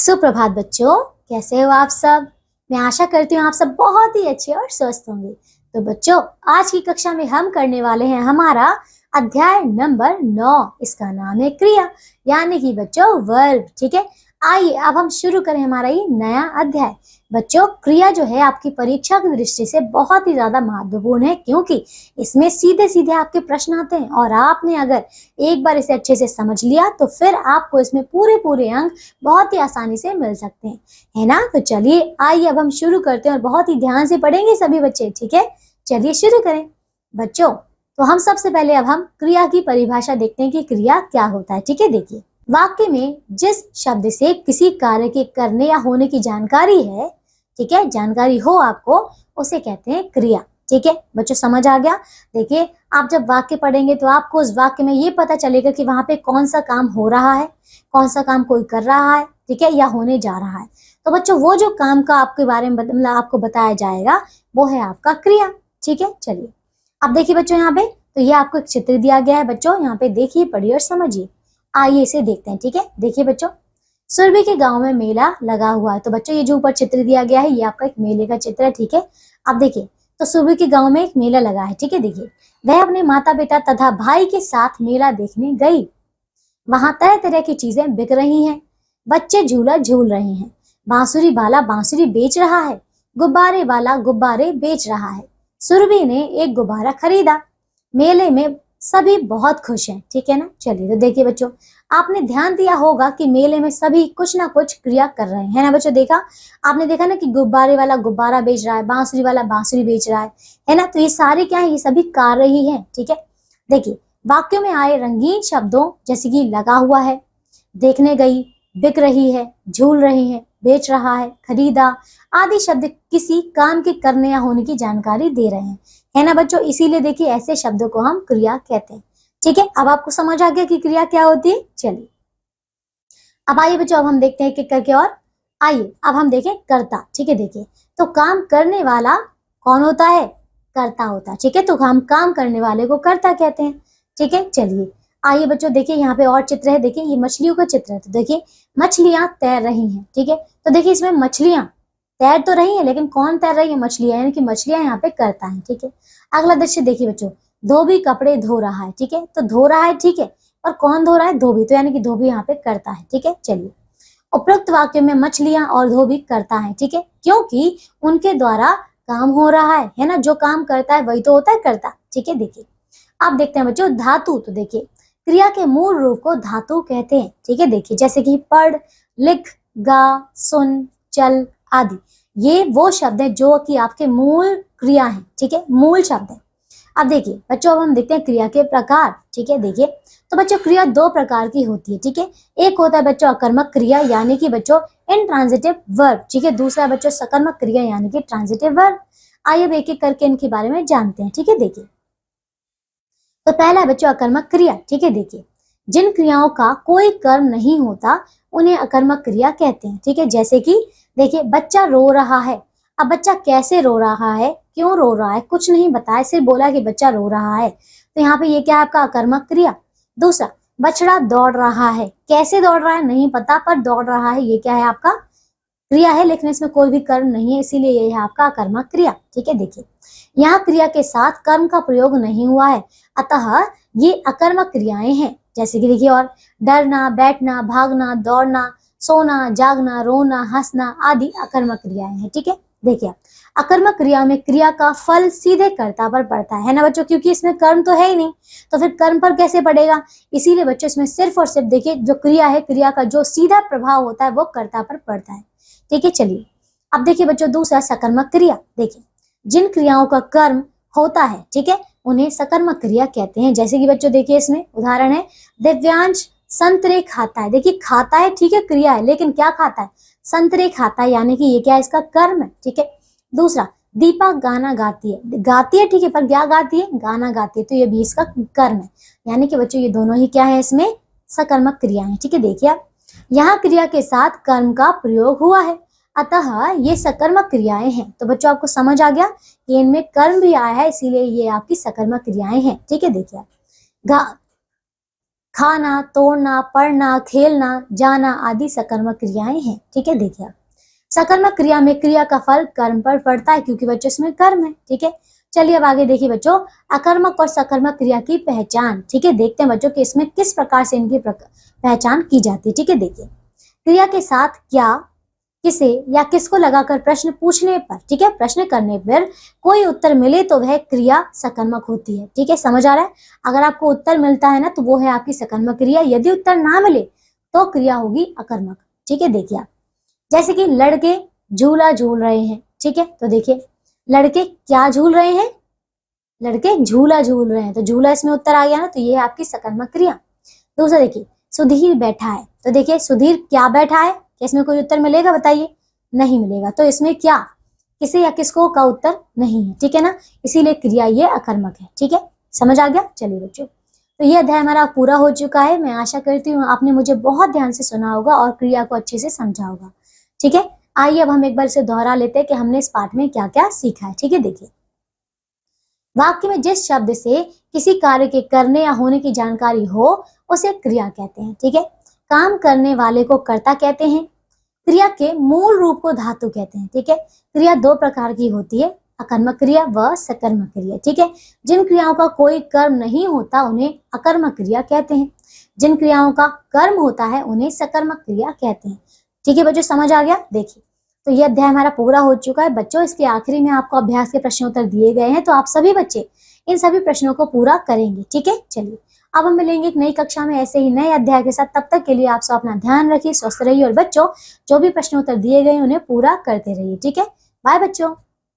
सुप्रभात बच्चों, कैसे हो आप सब। मैं आशा करती हूँ आप सब बहुत ही अच्छे और स्वस्थ होंगे। तो बच्चों, आज की कक्षा में हम करने वाले हैं हमारा अध्याय नंबर 9। इसका नाम है क्रिया, यानी कि बच्चों वर्ब। ठीक है, आइए अब हम शुरू करें हमारा ये नया अध्याय। बच्चों, क्रिया जो है आपकी परीक्षा की दृष्टि से बहुत ही ज्यादा महत्वपूर्ण है, क्योंकि इसमें सीधे सीधे आपके प्रश्न आते हैं और आपने अगर एक बार इसे अच्छे से समझ लिया तो फिर आपको इसमें पूरे पूरे अंक बहुत ही आसानी से मिल सकते हैं, है ना। तो चलिए आइए अब हम शुरू करते हैं और बहुत ही ध्यान से पढ़ेंगे सभी बच्चे। ठीक है, चलिए शुरू करें बच्चों। तो हम सबसे पहले अब हम क्रिया की परिभाषा देखते हैं कि क्रिया क्या होता है। ठीक है, देखिए वाक्य में जिस शब्द से किसी कार्य के करने या होने की जानकारी है, ठीक है, जानकारी हो आपको, उसे कहते हैं क्रिया। ठीक है बच्चों, समझ आ गया। देखिए आप जब वाक्य पढ़ेंगे तो आपको उस वाक्य में ये पता चलेगा कि वहां पे कौन सा काम हो रहा है, कौन सा काम कोई कर रहा है, ठीक है, या होने जा रहा है। तो बच्चों वो जो काम का आपके बारे में मतलब आपको बताया जाएगा वो है आपका क्रिया। ठीक है, चलिए अब देखिए बच्चों, यहाँ पे तो ये आपको एक चित्र दिया गया है बच्चों, यहाँ पे देखिए, पढ़िए और समझिए। आइए इसे देखते हैं। ठीक है, देखिए बच्चों, सुरभि के गांव में मेला लगा हुआ है। तो बच्चों ये जो ऊपर चित्र दिया गया है ये आपका एक मेले का चित्र है। ठीक है, अब देखिए तो सुरभि के गांव में एक मेला लगा है। ठीक है, देखिए वह अपने माता पिता तथा भाई के साथ मेला देखने गई। वहां तरह तरह की चीजें बिक रही हैं, बच्चे झूला झूल रहे हैं, बांसुरी वाला बांसुरी बेच रहा है, गुब्बारे वाला गुब्बारे बेच रहा है। सुरभि ने एक गुब्बारा खरीदा। मेले में सभी बहुत खुश हैं। ठीक है ना, चलिए तो देखिए बच्चों, आपने ध्यान दिया होगा कि मेले में सभी कुछ ना कुछ क्रिया कर रहे हैं, है ना बच्चों। देखा आपने, देखा ना कि गुब्बारे वाला गुब्बारा बेच रहा है, बांसुरी वाला बांसुरी बेच रहा है ना। तो ये सारे क्या है, ये सभी कार्य ही है। ठीक है, देखिए वाक्यों में आए रंगीन शब्दों जैसे कि लगा हुआ है, देखने गई, बिक रही है, झूल रही है, बेच रहा है, खरीदा आदि शब्द किसी काम के करने या होने की जानकारी दे रहे हैं, है ना बच्चों। इसीलिए देखिए ऐसे शब्दों को हम क्रिया कहते हैं। ठीक है, अब आपको समझ आ गया कि क्रिया क्या होती है। चलिए अब आइए बच्चों, अब हम देखते हैं कि करके, और आइए अब हम देखें कर्ता। ठीक है, देखिए तो काम करने वाला कौन होता है, कर्ता होता है। ठीक है, तो हम काम करने वाले को कर्ता कहते हैं। ठीक है, चलिए आइए बच्चों, देखिए यहाँ पे और चित्र है। देखिए ये मछलियों का चित्र है। तो देखिए मछलियां तैर रही हैं। ठीक है, तो देखिए इसमें मछलियां तैर तो रही है, लेकिन कौन तैर रही है, मछलियां, यानी कि मछलियां यहाँ पे करता है। ठीक है, अगला दृश्य देखिए बच्चों, धोबी कपड़े धो रहा है। ठीक है, तो धो रहा है, ठीक है, और कौन धो रहा है, धोबी, तो यानी कि धोबी यहाँ पे करता है। ठीक है, चलिए उपरोक्त वाक्य में मछलियां और धोबी करता है। ठीक है, क्योंकि उनके द्वारा काम हो रहा है ना, जो काम करता है वही तो होता है करता। ठीक है, देखिए आप देखते हैं बच्चों धातु। तो देखिए क्रिया के मूल रूप को धातु कहते हैं। ठीक है, देखिए जैसे कि पढ़, लिख, गा, सुन, चल आदि, ये वो शब्द है जो कि आपके मूल क्रिया है। ठीक है, मूल शब्द है। अब देखिए बच्चों, अब हम देखते हैं क्रिया के प्रकार। ठीक है, देखिए तो बच्चों क्रिया दो प्रकार की होती है। ठीक है, एक होता है बच्चों अकर्मक क्रिया, यानी कि बच्चों इनट्रांजिटिव वर्ब। ठीक है, दूसरा बच्चों सकर्मक क्रिया, यानी कि ट्रांजिटिव वर्ब। आइए अब एक एक करके इनके बारे में जानते हैं। ठीक है, देखिए तो पहला है बच्चों अकर्मक क्रिया। ठीक है, देखिए जिन क्रियाओं का कोई कर्म नहीं होता उन्हें अकर्मक क्रिया कहते हैं। ठीक है, जैसे कि देखिए बच्चा रो रहा है। अब बच्चा कैसे रो रहा है, क्यों रो रहा है, कुछ नहीं बताया, सिर्फ बोला कि बच्चा रो रहा है, तो यहाँ पे ये क्या है आपका अकर्मक क्रिया। दूसरा, बछड़ा दौड़ रहा है, कैसे दौड़ रहा है नहीं पता, पर दौड़ रहा है, ये क्या है आपका क्रिया है, लेकिन इसमें कोई भी कर्म नहीं है, इसीलिए ये है आपका अकर्मक क्रिया। ठीक है, देखिए यहाँ क्रिया के साथ कर्म का प्रयोग नहीं हुआ है, अतः ये अकर्मक क्रियाएं हैं। जैसे कि देखिए, और डरना, बैठना, भागना, दौड़ना, सोना, जागना, रोना, हंसना आदि अकर्मक क्रियाएं हैं। ठीक है, देखिए अकर्मक क्रिया में क्रिया का फल सीधे कर्ता पर पड़ता है ना बच्चों, क्योंकि इसमें कर्म तो है ही नहीं, तो फिर कर्म पर कैसे पड़ेगा। इसीलिए बच्चों इसमें सिर्फ और सिर्फ देखिए जो क्रिया है, क्रिया का जो सीधा प्रभाव होता है वो कर्ता पर पड़ता है। ठीक है, चलिए अब देखिए बच्चों दूसरा सकर्मक क्रिया। देखिए जिन क्रियाओं का कर्म होता है, ठीक है, उन्हें सकर्मक क्रिया कहते हैं। जैसे कि बच्चों देखिए इसमें उदाहरण है, दिव्यांश संतरे खाता है। देखिए खाता है, ठीक है, क्रिया है, लेकिन क्या खाता है, संतरे खाता है, यानी कि ये क्या है, इसका कर्म है। ठीक है, दूसरा दीपा गाना गाती है, ठीक है, पर क्या गाती है, गाना गाती है, तो ये भी इसका कर्म है। यानी कि बच्चों ये दोनों ही क्या है, इसमें सकर्मक क्रिया है। ठीक है, देखिए आप यहाँ क्रिया के साथ कर्म का प्रयोग हुआ है, अतः ये सकर्मक क्रियाएं हैं। तो बच्चों आपको समझ आ गया कि इनमें कर्म भी आया है, इसीलिए ये आपकी सकर्मक क्रियाएं हैं। ठीक है, देखिए खाना, तोड़ना, पढ़ना, खेलना, जाना आदि सकर्मक क्रियाएं हैं। ठीक है, देखिए आप सकर्मक क्रिया में क्रिया का फल कर्म पर पड़ता है क्योंकि बच्चों इसमें कर्म है। ठीक है, चलिए अब आगे देखिए बच्चों, अकर्मक और सकर्मक क्रिया की पहचान। ठीक है, देखते हैं बच्चों कि इसमें किस प्रकार से इनकी पहचान की जाती है। ठीक है, देखिए क्रिया के साथ क्या, किसे या किसको लगाकर प्रश्न पूछने पर, ठीक है, प्रश्न करने पर कोई उत्तर मिले तो वह क्रिया सकर्मक होती है। ठीक है, समझ आ रहा है? अगर आपको उत्तर मिलता है ना तो वो है आपकी सकर्मक क्रिया, यदि उत्तर ना मिले तो क्रिया होगी अकर्मक। ठीक है, देखिए आप जैसे कि लड़के झूला झूल रहे हैं। ठीक है, तो देखिए लड़के क्या झूल रहे हैं, लड़के झूला झूल रहे हैं, तो झूला इसमें उत्तर आ गया ना, तो ये है आपकी सकर्मक क्रिया। दूसरा देखिए सुधीर बैठा है, तो देखिए सुधीर क्या बैठा है, क्या इसमें कोई उत्तर मिलेगा, बताइए? नहीं मिलेगा, तो इसमें क्या, किसे या किसको का उत्तर नहीं है। ठीक है ना, इसीलिए क्रिया ये अकर्मक है। ठीक है, समझ आ गया? चलिए बच्चों, तो ये अध्याय हमारा पूरा हो चुका है। मैं आशा करती हूँ आपने मुझे बहुत ध्यान से सुना होगा और क्रिया को अच्छे से समझा होगा। ठीक है, आइए अब हम एक बार इसे दोहरा लेते हैं कि हमने इस पाठ में क्या क्या सीखा है। ठीक है, देखिए वाक्य में जिस शब्द से किसी कार्य के करने या होने की जानकारी हो उसे क्रिया कहते हैं। ठीक है, काम करने वाले को कर्ता कहते हैं। क्रिया के मूल रूप को धातु कहते हैं। ठीक है, क्रिया दो प्रकार की होती है, अकर्मक क्रिया व सकर्मक क्रिया। ठीक है, जिन क्रियाओं का कोई कर्म नहीं होता उन्हें अकर्मक क्रिया कहते हैं, जिन क्रियाओं का कर्म होता है उन्हें सकर्मक क्रिया कहते हैं। ठीक है बच्चों, समझ आ गया? देखिए तो ये अध्याय हमारा पूरा हो चुका है बच्चों। इसके आखिरी में आपको अभ्यास के प्रश्नोत्तर दिए गए हैं, तो आप सभी बच्चे इन सभी प्रश्नों को पूरा करेंगे। ठीक है, चलिए अब हम मिलेंगे एक नई कक्षा में ऐसे ही नए अध्याय के साथ। तब तक के लिए आप सब अपना ध्यान रखिए, स्वस्थ रहिए और बच्चों जो भी प्रश्नोत्तर दिए गए उन्हें पूरा करते रहिए। ठीक है, बाय बच्चों।